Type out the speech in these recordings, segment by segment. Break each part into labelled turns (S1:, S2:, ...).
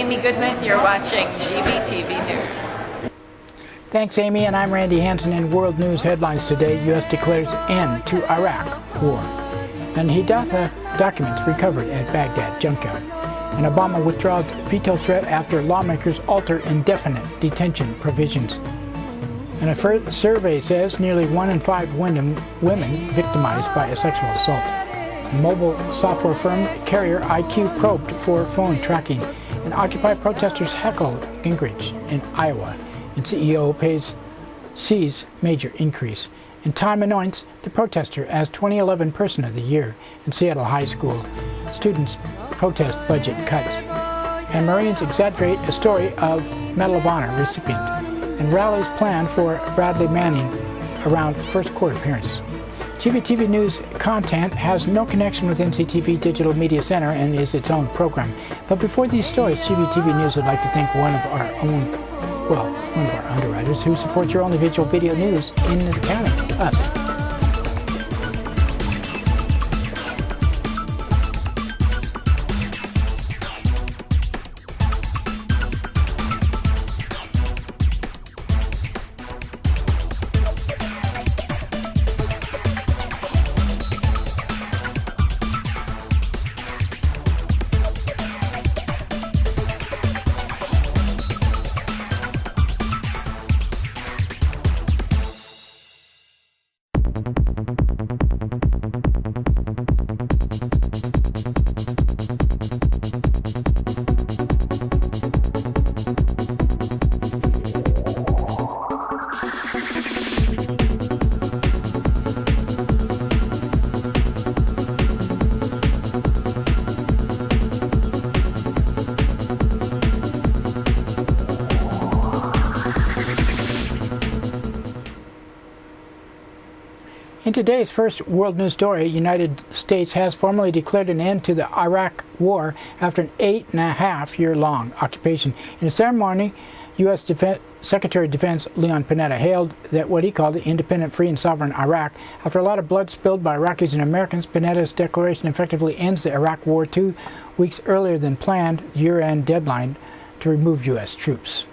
S1: Amy Goodman. You're watching GVTV News.
S2: Thanks, Amy, and I'm Randy Hansen. In world news headlines today, U.S. declares end to Iraq war. And Hidatha documents recovered at Baghdad junkyard. And Obama withdraws veto threat after lawmakers alter indefinite detention provisions. And a survey says nearly 1 in 5 women victimized by a sexual assault. Mobile software firm Carrier IQ probed for phone tracking. And Occupy protesters heckle Gingrich in Iowa. And CEO sees major increase. And Time anoints the protester as 2011 Person of the Year. And Seattle High School students protest budget cuts. And Marines exaggerate a story of Medal of Honor recipient. And rallies planned for Bradley Manning around first court appearance. GVTV News content has no connection with NCTV Digital Media Center and is its own program. But before these stories, GVTV News would like to thank one of our underwriters who supports your only video news in the county, us. In today's first world news story, United States has formally declared an end to the Iraq war after an 8.5-year-long occupation. In a ceremony, U.S. Secretary of Defense Leon Panetta hailed that what he called the independent, free, and sovereign Iraq. After a lot of blood spilled by Iraqis and Americans, Panetta's declaration effectively ends the Iraq war 2 weeks earlier than planned year-end deadline to remove U.S. troops.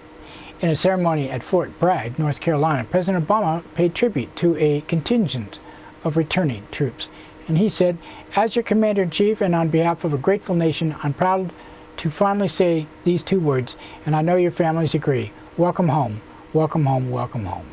S2: In a ceremony at Fort Bragg, North Carolina, President Obama paid tribute to a contingent of returning troops. And he said, "As your Commander-in-Chief and on behalf of a grateful nation, I'm proud to finally say these 2 words, and I know your families agree. Welcome home, welcome home, welcome home."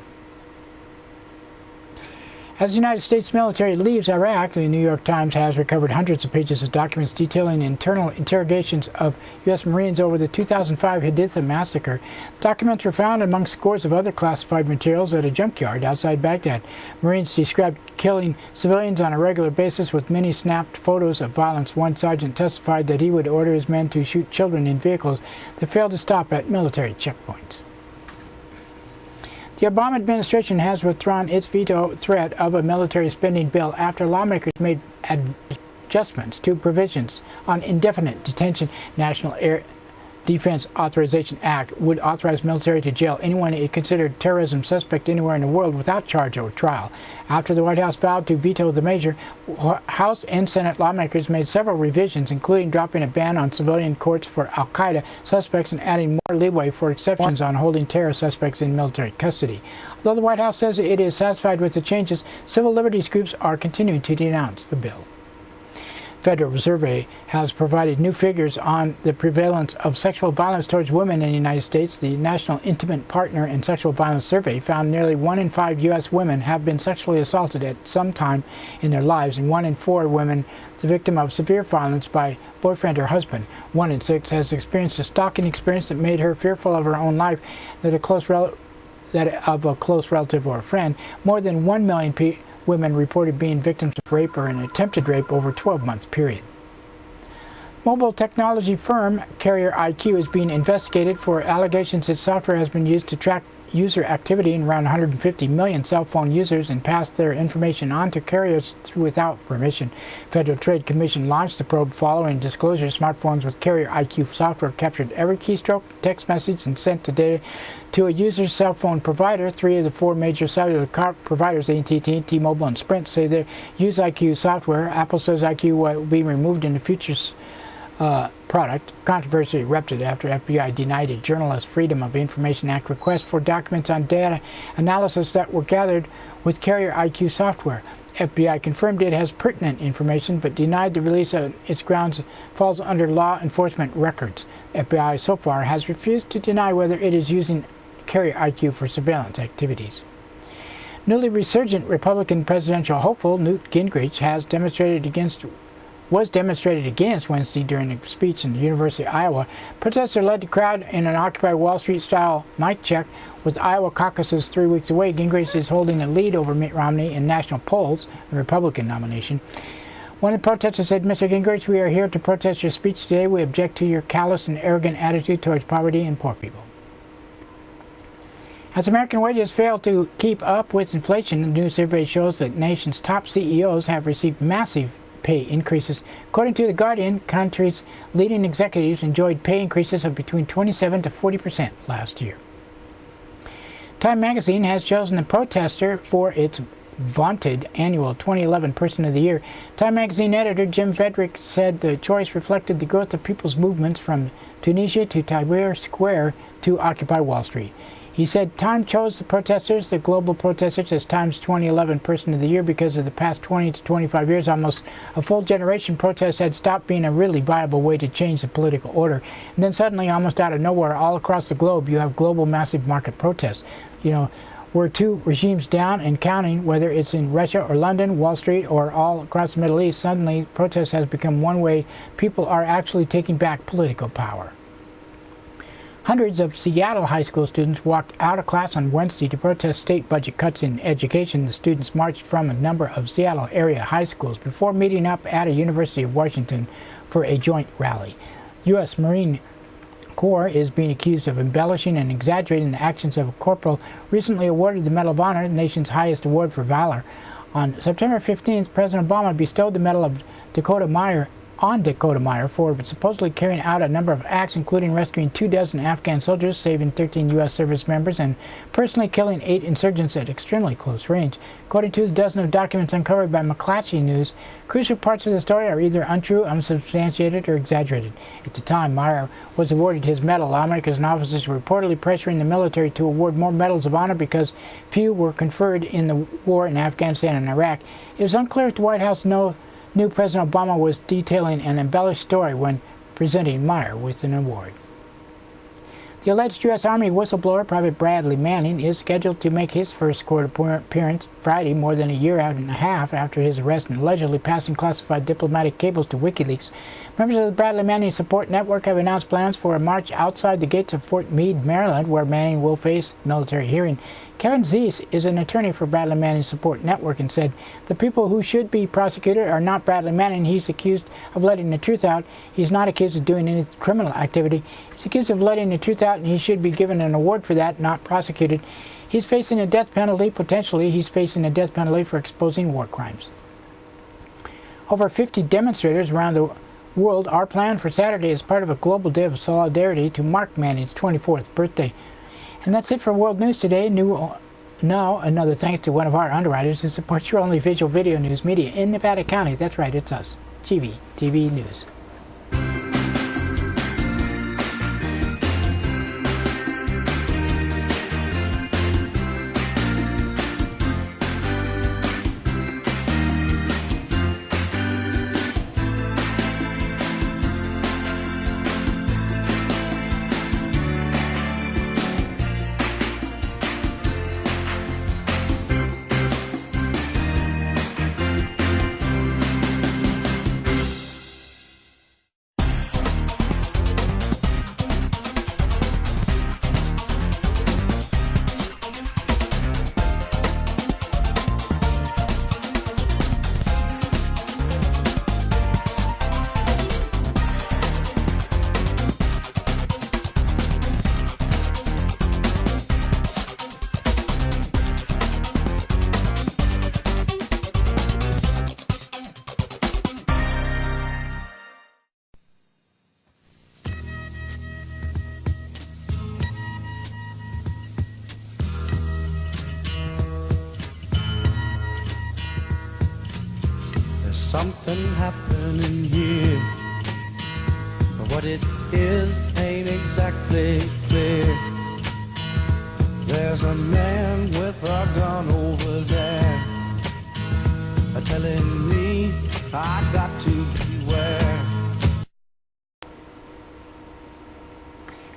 S2: As the United States military leaves Iraq, the New York Times has recovered hundreds of pages of documents detailing internal interrogations of U.S. Marines over the 2005 Hidatha massacre. Documents were found among scores of other classified materials at a junkyard outside Baghdad. Marines described killing civilians on a regular basis with many snapped photos of violence. One sergeant testified that he would order his men to shoot children in vehicles that failed to stop at military checkpoints. The Obama administration has withdrawn its veto threat of a military spending bill after lawmakers made adjustments to provisions on indefinite detention. National Air Defense Authorization Act would authorize military to jail anyone it considered terrorism suspect anywhere in the world without charge or trial. After the White House vowed to veto the measure, House and Senate lawmakers made several revisions, including dropping a ban on civilian courts for al-Qaeda suspects and adding more leeway for exceptions on holding terror suspects in military custody. Although the White House says it is satisfied with the changes, civil liberties groups are continuing to denounce the bill. Federal Survey has provided new figures on the prevalence of sexual violence towards women in the United States. The National Intimate Partner in Sexual Violence Survey found nearly 1 in 5 U.S. women have been sexually assaulted at some time in their lives, and 1 in 4 women the victim of severe violence by boyfriend or husband. 1 in 6 has experienced a stalking experience that made her fearful of her own life, that of a close relative or a friend. More than 1 million women reported being victims of rape or an attempted rape over a 12-month period. Mobile technology firm Carrier IQ is being investigated for allegations its software has been used to track user activity in around 150 million cell phone users and passed their information on to carriers without permission. Federal Trade Commission launched the probe following disclosure smartphones with Carrier IQ software captured every keystroke, text message, and sent the data to a user's cell phone provider. 3 of the 4 major cellular providers, AT&T, T-Mobile, and Sprint, say they use IQ software. Apple says IQ will be removed in the future product. Controversy erupted after FBI denied a journalist Freedom of Information Act request for documents on data analysis that were gathered with Carrier IQ software. FBI confirmed it has pertinent information but denied the release on its grounds falls under law enforcement records. FBI so far has refused to deny whether it is using Carrier IQ for surveillance activities. Newly resurgent Republican presidential hopeful Newt Gingrich was demonstrated against Wednesday during a speech in the University of Iowa. Protesters led the crowd in an Occupy Wall Street-style mic check. With Iowa caucuses 3 weeks away, Gingrich is holding a lead over Mitt Romney in national polls, the Republican nomination. One of the protesters said, "Mr. Gingrich, we are here to protest your speech today. We object to your callous and arrogant attitude towards poverty and poor people." As American wages fail to keep up with inflation, a new survey shows that the nation's top CEOs have received massive pay increases. According to The Guardian, country's leading executives enjoyed pay increases of between 27 to 40% last year. Time magazine has chosen the protester for its vaunted annual 2011 Person of the Year. Time magazine editor Jim Frederick said the choice reflected the growth of people's movements from Tunisia to Tahrir Square to Occupy Wall Street. He said Time chose the protesters, the global protesters, as Time's 2011 Person of the Year because of the past 20 to 25 years, almost a full generation, protests had stopped being a really viable way to change the political order. And then suddenly, almost out of nowhere, all across the globe, you have global massive market protests. You know, we're two regimes down and counting, whether it's in Russia or London, Wall Street, or all across the Middle East. Suddenly, protest has become one way people are actually taking back political power. Hundreds of Seattle high school students walked out of class on Wednesday to protest state budget cuts in education. The students marched from a number of Seattle area high schools before meeting up at a University of Washington for a joint rally. U.S. Marine Corps is being accused of embellishing and exaggerating the actions of a corporal recently awarded the Medal of Honor, the nation's highest award for valor. On September 15th, President Obama bestowed the Medal of Dakota Meyer for supposedly carrying out a number of acts, including rescuing 24 Afghan soldiers, saving 13 U.S. service members, and personally killing 8 insurgents at extremely close range. According to the dozen of documents uncovered by McClatchy News, crucial parts of the story are either untrue, unsubstantiated, or exaggerated. At the time Meyer was awarded his medal, lawmakers and officers were reportedly pressuring the military to award more medals of honor because few were conferred in the war in Afghanistan and Iraq. It was unclear if the White House knew President Obama was detailing an embellished story when presenting Meyer with an award. The alleged U.S. Army whistleblower, Private Bradley Manning, is scheduled to make his first court appearance Friday, more than a year and a half after his arrest and allegedly passing classified diplomatic cables to WikiLeaks. Members of the Bradley Manning Support Network have announced plans for a march outside the gates of Fort Meade, Maryland, where Manning will face military hearing. Kevin Zeese is an attorney for Bradley Manning Support Network and said, "The people who should be prosecuted are not Bradley Manning. He's accused of letting the truth out. He's not accused of doing any criminal activity. He's accused of letting the truth out, and he should be given an award for that, not prosecuted. He's facing a death penalty. Potentially, he's facing a death penalty for exposing war crimes." Over 50 demonstrators around the world are planned for Saturday as part of a global day of solidarity to mark Manning's 24th birthday. And that's it for World News today. Now, another thanks to one of our underwriters who supports your only visual video news media in Nevada County. That's right, it's us, GVTV News.
S3: Something happening here. What it is ain't exactly clear. There's a man with a gun over there, telling me I got to beware.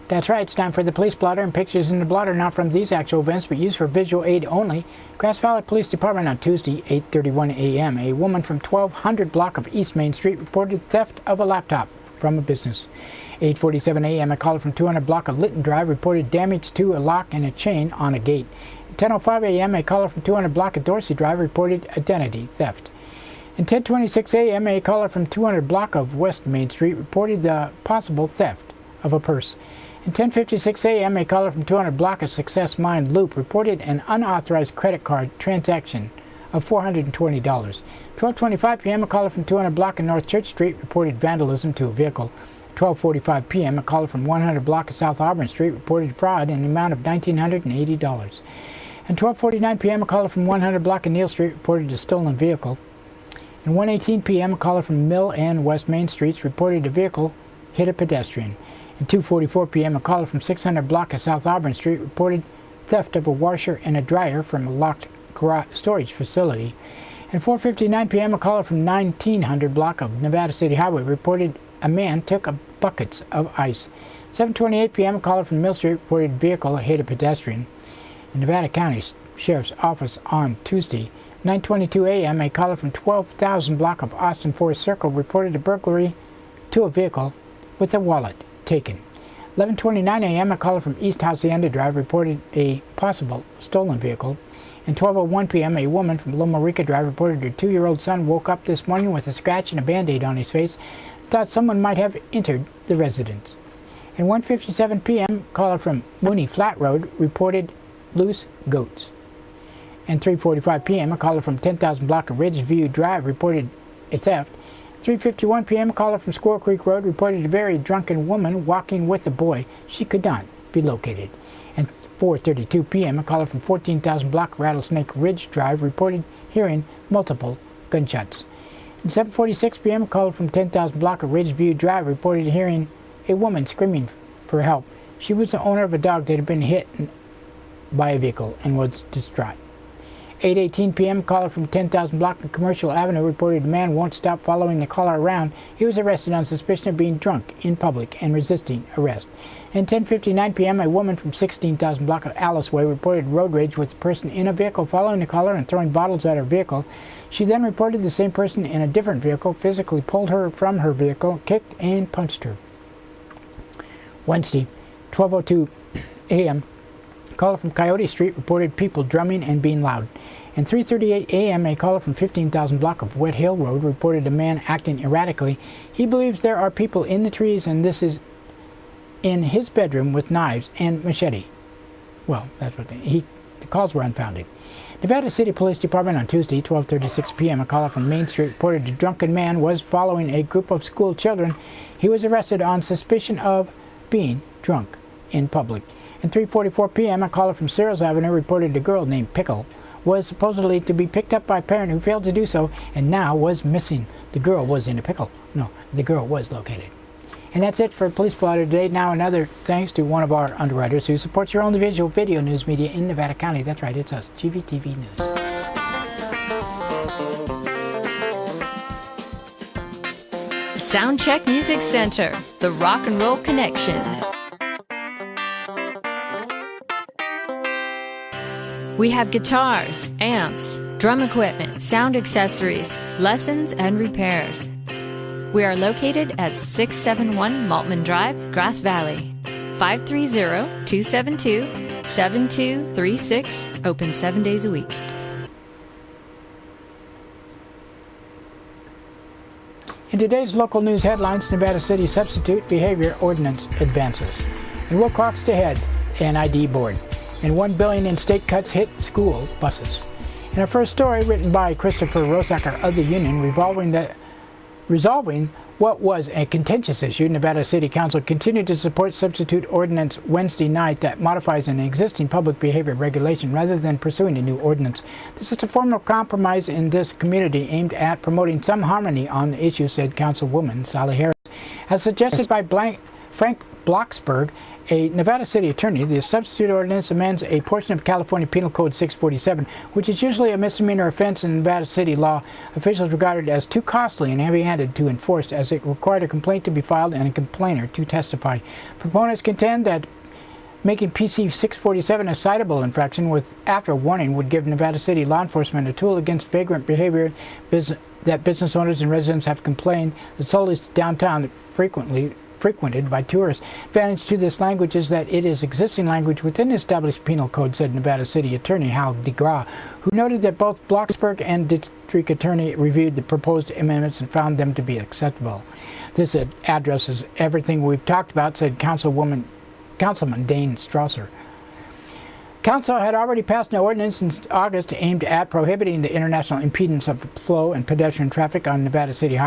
S2: That's right, it's time for the police blotter, and pictures in the blotter not from these actual events but used for visual aid only. Grass Valley Police Department on Tuesday, 8:31 a.m. A woman from 1200 block of East Main Street reported theft of a laptop from a business. 8:47 a.m. a caller from 200 block of Litton Drive reported damage to a lock and a chain on a gate. 10:05 a.m. a caller from 200 block of Dorsey Drive reported identity theft. And 10:26 a.m. a caller from 200 block of West Main Street reported the possible theft of a purse. At 10:56 a.m. a caller from 200 block of Success Mine Loop reported an unauthorized credit card transaction of $420. 12:25 p.m. a caller from 200 block of North Church Street reported vandalism to a vehicle. 12:45 p.m. a caller from 100 block of South Auburn Street reported fraud in the amount of $1,980. And 12:49 p.m. a caller from 100 block of Neal Street reported a stolen vehicle. And 1:18 p.m. a caller from Mill and West Main Streets reported a vehicle hit a pedestrian. At 2:44 p.m. a caller from 600 block of South Auburn Street reported theft of a washer and a dryer from a locked storage facility. At 4:59 p.m. a caller from 1900 block of Nevada City Highway reported a man took buckets of ice. 7:28 p.m. a caller from Mill Street reported vehicle hit a pedestrian. In Nevada County Sheriff's Office on Tuesday, 9:22 a.m. a caller from 12,000 block of Austin Forest Circle reported a burglary to a vehicle with a wallet taken. 11:29 a.m. a caller from East Hacienda Drive reported a possible stolen vehicle. And 12:01 p.m. a woman from Loma Rica Drive reported her 2-year-old son woke up this morning with a scratch and a band-aid on his face, thought someone might have entered the residence. And 1:57 p.m. caller from Mooney Flat Road reported loose goats. And 3:45 p.m. a caller from 10,000 block of Ridgeview Drive reported a theft. 3:51 p.m. a caller from Squirrel Creek Road reported a very drunken woman walking with a boy. She could not be located. And 4:32 p.m. a caller from 14,000 block Rattlesnake Ridge Drive reported hearing multiple gunshots. And 7:46 p.m. a caller from 10,000 block of Ridgeview Drive reported hearing a woman screaming for help. She was the owner of a dog that had been hit by a vehicle and was distraught. 8:18 p.m. caller from 10,000 block of Commercial Avenue reported a man won't stop following the caller around. He was arrested on suspicion of being drunk in public and resisting arrest. And 10:59 p.m. a woman from 16,000 block of Alice Way reported road rage with a person in a vehicle following the caller and throwing bottles at her vehicle. She then reported the same person in a different vehicle physically pulled her from her vehicle, kicked and punched her. Wednesday, 12:02 a.m. caller from Coyote Street reported people drumming and being loud. And 3:38 a.m. a caller from 15,000 block of Wet Hill Road reported a man acting erratically. He believes there are people in the trees and this is in his bedroom with knives and machete. Well, that's what the calls were unfounded. Nevada City Police Department on Tuesday, 12:36 p.m. a caller from Main Street reported a drunken man was following a group of school children. He was arrested on suspicion of being drunk in public. And 3:44 p.m. a caller from Searles Avenue reported a girl named Pickle was supposedly to be picked up by a parent who failed to do so and now was missing. The girl was in a pickle. No, the girl was located. And that's it for Police Blotter today. Now another thanks to one of our underwriters who supports your only visual video news media in Nevada County. That's right, it's us, GVTV News.
S1: Soundcheck Music Center, the rock and roll connection. We have guitars, amps, drum equipment, sound accessories, lessons, and repairs. We are located at 671 Maltman Drive, Grass Valley. 530-272-7236, open 7 days a week.
S2: In today's local news headlines, Nevada City Substitute Behavior Ordinance advances. And Wilcox to head NID board. And $1 billion in state cuts hit school buses. In our first story, written by Christopher Rosacker of the Union, resolving what was a contentious issue, Nevada City Council continued to support substitute ordinance Wednesday night that modifies an existing public behavior regulation rather than pursuing a new ordinance. This is a formal compromise in this community aimed at promoting some harmony on the issue, said Councilwoman Sally Harris. As suggested by Frank Blocksberg, a Nevada city attorney, the substitute ordinance amends a portion of California Penal Code 647, which is usually a misdemeanor offense in Nevada city law. Officials regarded as too costly and heavy-handed to enforce, as it required a complaint to be filed and a complainer to testify. Proponents contend that making PC 647 a citable infraction after a warning would give Nevada city law enforcement a tool against vagrant behavior that business owners and residents have complained that Sully's downtown frequented by tourists. Advantage to this language is that it is existing language within the established penal code, said Nevada City Attorney Hal DeGraw, who noted that both Blocksberg and District Attorney reviewed the proposed amendments and found them to be acceptable. This addresses everything we've talked about, said Councilman Dane Strasser. Council had already passed an ordinance in August aimed at prohibiting the international impedance of flow and pedestrian traffic on Nevada City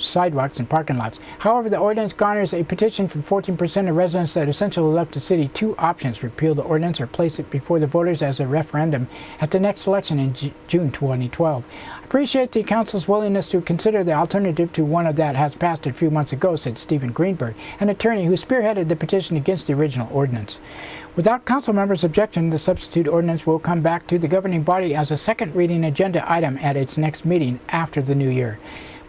S2: sidewalks and parking lots. However, the ordinance garners a petition from 14% of residents that essentially left the city two options: repeal the ordinance or place it before the voters as a referendum at the next election in June 2012. I appreciate the council's willingness to consider the alternative to one that has passed a few months ago, said Stephen Greenberg, an attorney who spearheaded the petition against the original ordinance. Without council members' objection, the substitute ordinance will come back to the governing body as a second reading agenda item at its next meeting after the new year.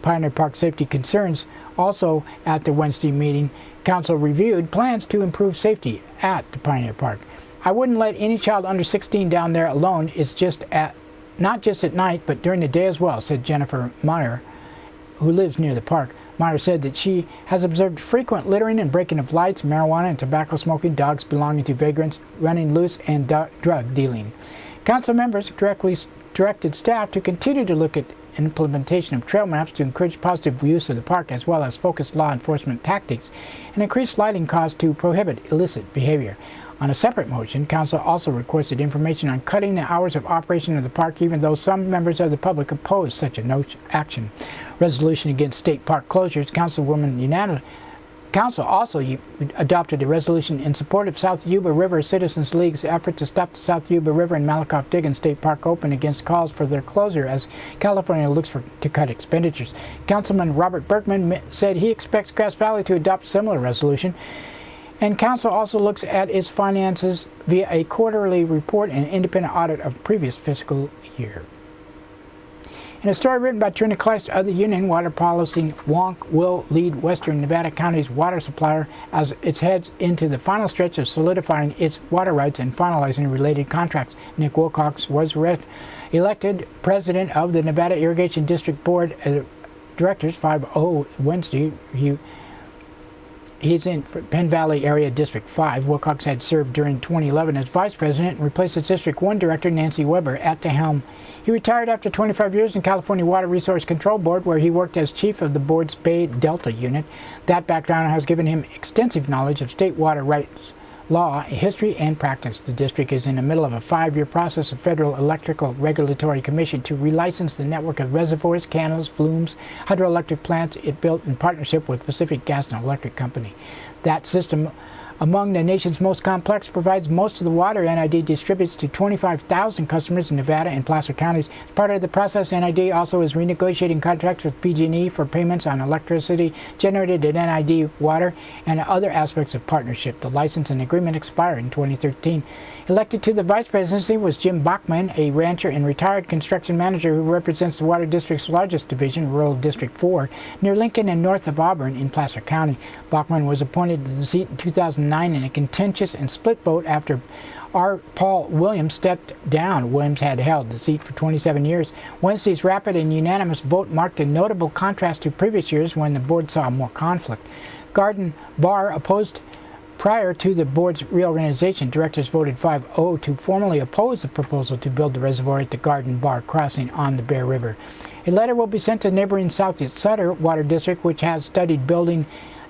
S2: Pioneer Park safety concerns. Also at the Wednesday meeting, council reviewed plans to improve safety at the Pioneer Park. I wouldn't let any child under 16 down there alone. It's not just at night, but during the day as well, said Jennifer Meyer, who lives near the park. Meyer said that she has observed frequent littering and breaking of lights, marijuana and tobacco smoking, dogs belonging to vagrants running loose, and drug dealing. Council members directed staff to continue to look at implementation of trail maps to encourage positive use of the park, as well as focused law enforcement tactics and increased lighting costs to prohibit illicit behavior. On a separate motion, council also requested information on cutting the hours of operation of the park, even though some members of the public opposed such a action. Resolution against state park closures. Council also adopted a resolution in support of South Yuba River Citizens League's effort to stop the South Yuba River and Malakoff Diggins State Park open against calls for their closure as California looks to cut expenditures. Councilman Robert Bergman said he expects Grass Valley to adopt a similar resolution. And council also looks at its finances via a quarterly report and independent audit of previous fiscal year. In a story written by Trina Kleist of the Union, water policy wonk will lead Western Nevada County's water supplier as it heads into the final stretch of solidifying its water rights and finalizing related contracts. Nick Wilcox was elected president of the Nevada Irrigation District Board of Directors 5-0 Wednesday. He's in Penn Valley Area District 5. Wilcox had served during 2011 as vice president and replaced its District 1 director, Nancy Weber, at the helm. He retired after 25 years in California Water Resource Control Board, where he worked as chief of the board's Bay Delta unit. That background has given him extensive knowledge of state water rights law, history, and practice. The district is in the middle of a 5-year process of Federal Electrical Regulatory Commission to relicense the network of reservoirs, canals, flumes, hydroelectric plants it built in partnership with Pacific Gas and Electric Company. That system, among the nation's most complex, provides most of the water NID distributes to 25,000 customers in Nevada and Placer counties. As part of the process, NID also is renegotiating contracts with PG&E for payments on electricity generated at NID water and other aspects of partnership. The license and agreement expired in 2013. Elected to the vice presidency was Jim Bachman, a rancher and retired construction manager who represents the Water District's largest division, Rural District 4, near Lincoln and north of Auburn in Placer County. Bachman was appointed to the seat in 2009 in a contentious and split vote after Paul Williams stepped down. Williams had held the seat for 27 years. Wednesday's rapid and unanimous vote marked a notable contrast to previous years when the board saw more conflict. Garden Bar opposed. Prior to the board's reorganization, directors voted 5-0 to formally oppose the proposal to build the reservoir at the Garden Bar crossing on the Bear River. A letter will be sent to neighboring South Sutter Water District, which has studied building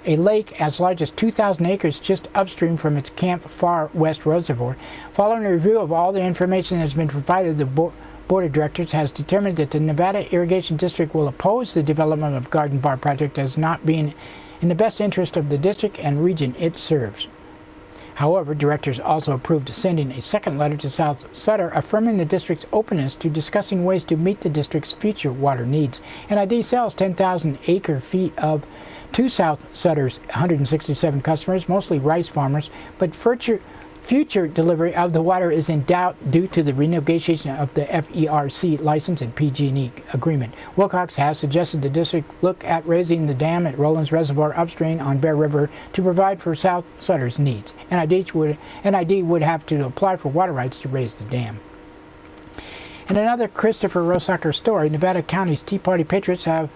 S2: a lake as large as 2,000 acres just upstream from its Camp Far West Reservoir. Following a review of all the information that has been provided, the Board of Directors has determined that the Nevada Irrigation District will oppose the development of Garden Bar project as not being in the best interest of the district and region it serves. However, directors also approved sending a second letter to South Sutter affirming the district's openness to discussing ways to meet the district's future water needs. NID sells 10,000 acre-feet to South Sutter's 167 customers, mostly rice farmers, but future delivery of the water is in doubt due to the renegotiation of the FERC license and PG&E agreement. Wilcox has suggested the district look at raising the dam at Rollins Reservoir upstream on Bear River to provide for South Sutter's needs. NID would have to apply for water rights to raise the dam. In another Christopher Rosacker story, Nevada County's Tea Party Patriots have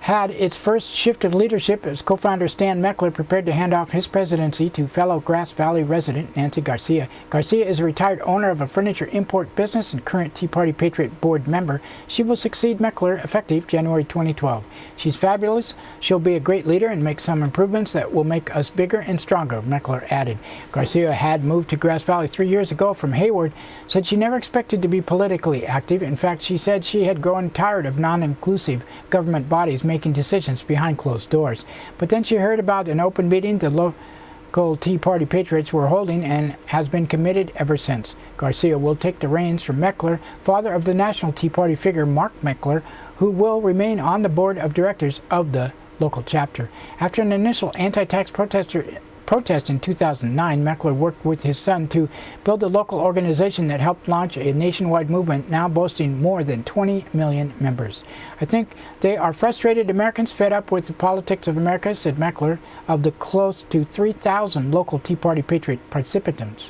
S2: had its first shift of leadership as co-founder Stan Meckler prepared to hand off his presidency to fellow Grass Valley resident Nancy Garcia. Garcia is a retired owner of a furniture import business and current Tea Party Patriot board member. She will succeed Meckler effective January 2012. She's fabulous. She'll be a great leader and make some improvements that will make us bigger and stronger, Meckler added. Garcia had moved to Grass Valley 3 years ago from Hayward, said she never expected to be politically active. In fact, she said she had grown tired of non-inclusive government bodies making decisions behind closed doors. But then she heard about an open meeting the local Tea Party Patriots were holding and has been committed ever since. Garcia will take the reins from Meckler, father of the national Tea Party figure Mark Meckler, who will remain on the board of directors of the local chapter. After an initial anti-tax protest in 2009, Meckler worked with his son to build a local organization that helped launch a nationwide movement now boasting more than 20 million members. I think they are frustrated Americans fed up with the politics of America, said Meckler, of the close to 3,000 local Tea Party Patriot participants.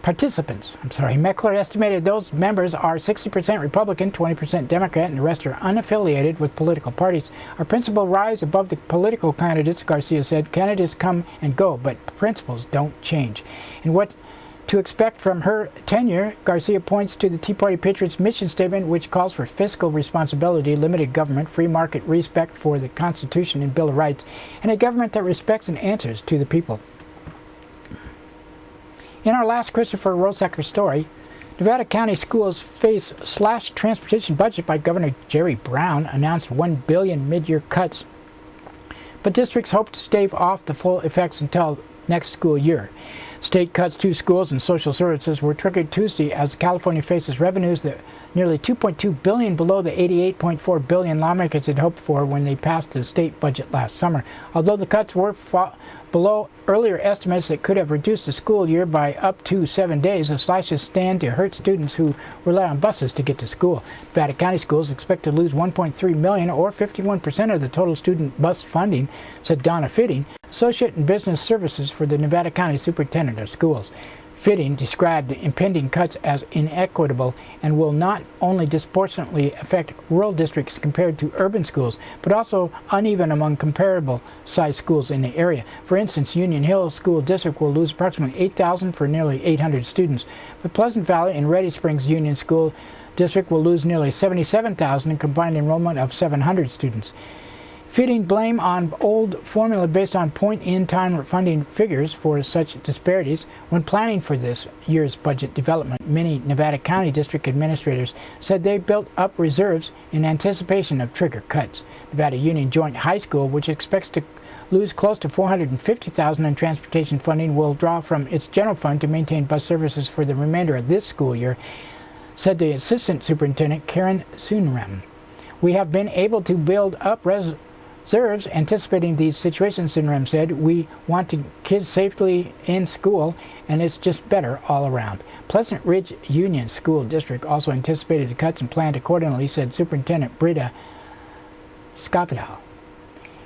S2: Meckler estimated those members are 60% Republican, 20% Democrat, and the rest are unaffiliated with political parties. Our principles rise above the political candidates, Garcia said. Candidates come and go, but principles don't change. And what to expect from her tenure, Garcia points to the Tea Party Patriots' mission statement, which calls for fiscal responsibility, limited government, free market, respect for the Constitution and Bill of Rights, and a government that respects and answers to the people. In our last Christopher Rosacker story, Nevada County schools face slashed transportation budget by Governor Jerry Brown, announced $1 billion mid-year cuts, but districts hope to stave off the full effects until next school year. State cuts to schools and social services were triggered Tuesday as California faces revenues that nearly $2.2 billion below the $88.4 billion lawmakers had hoped for when they passed the state budget last summer. Although the cuts were below earlier estimates that could have reduced the school year by up to 7 days, the slashes stand to hurt students who rely on buses to get to school. Nevada County schools expect to lose $1.3 million or 51% of the total student bus funding, said Donna Fitting, Associate in Business Services for the Nevada County Superintendent of Schools. Fitting described the impending cuts as inequitable and will not only disproportionately affect rural districts compared to urban schools, but also uneven among comparable-sized schools in the area. For instance, Union Hill School District will lose approximately $8,000 for nearly 800 students, but Pleasant Valley and Ready Springs Union School District will lose nearly $77,000 in combined enrollment of 700 students. Fitting blame on old formula based on point-in-time funding figures for such disparities. When planning for this year's budget development, many Nevada County District administrators said they built up reserves in anticipation of trigger cuts. Nevada Union Joint High School, which expects to lose close to $450,000 in transportation funding, will draw from its general fund to maintain bus services for the remainder of this school year, said the Assistant Superintendent Karen Sunrem. We have been able to build up reserves anticipating these situations, Sunrem said. We want to kids safely in school, and it's just better all around. Pleasant Ridge Union School District also anticipated the cuts and planned accordingly, said Superintendent Brita Scavidal.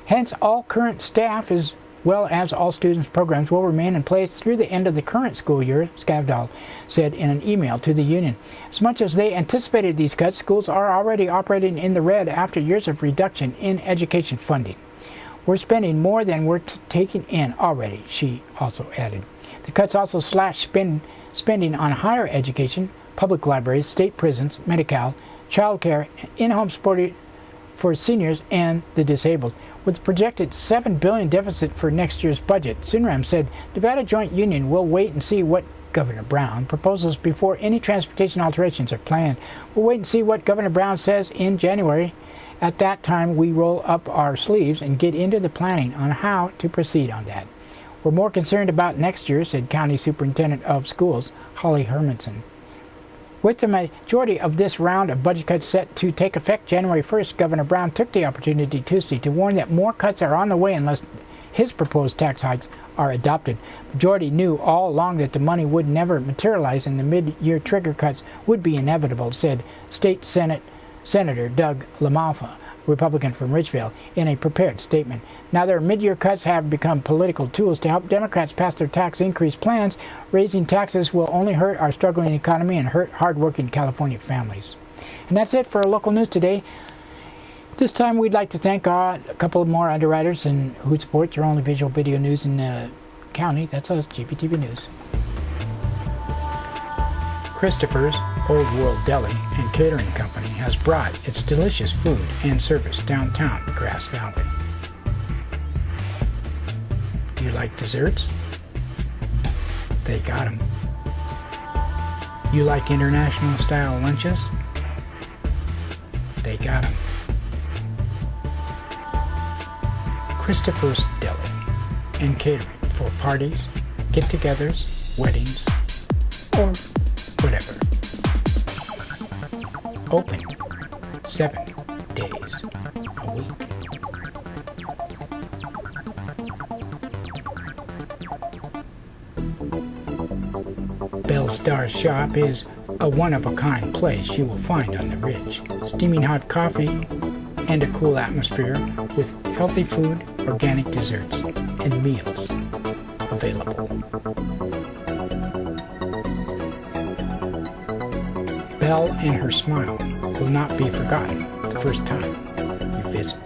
S2: Hence, all current staff as well as all students' programs will remain in place through the end of the current school year, Scavidal said in an email to the union. As much as they anticipated these cuts, schools are already operating in the red after years of reduction in education funding. We're spending more than we're taking in already, she also added. The cuts also slash spending on higher education, public libraries, state prisons, Medi-Cal, child care, in-home sport for seniors and the disabled. With a projected $7 billion deficit for next year's budget, Sunram said Nevada Joint Union will wait and see what Governor Brown proposes before any transportation alterations are planned. We'll wait and see what Governor Brown says in January. At that time, we roll up our sleeves and get into the planning on how to proceed on that. We're more concerned about next year, said County Superintendent of Schools Holly Hermanson. With the majority of this round of budget cuts set to take effect January 1st, Governor Brown took the opportunity Tuesday to warn that more cuts are on the way unless his proposed tax hikes are adopted. Majority knew all along that the money would never materialize and the mid-year trigger cuts would be inevitable, said State Senator Doug LaMalfa, Republican from Ridgeville, in a prepared statement. Now their mid-year cuts have become political tools to help Democrats pass their tax increase plans. Raising taxes will only hurt our struggling economy and hurt hard-working California families. And that's it for our local news today. This time we'd like to thank a couple more underwriters and who support your only visual video news in the county. That's us, GVTV News. Christopher's Old World Deli and Catering Company has brought its delicious food and service downtown Grass Valley. Do you like desserts? They got 'em. You like international style lunches? They got 'em. Christopher's Deli and Catering for parties, get-togethers, weddings, or whatever. Open 7 days a week. Bellstar Shop is a one-of-a-kind place you will find on the Ridge. Steaming hot coffee and a cool atmosphere with healthy food, organic desserts, and meals available. Belle and her smile will not be forgotten the first time you visit.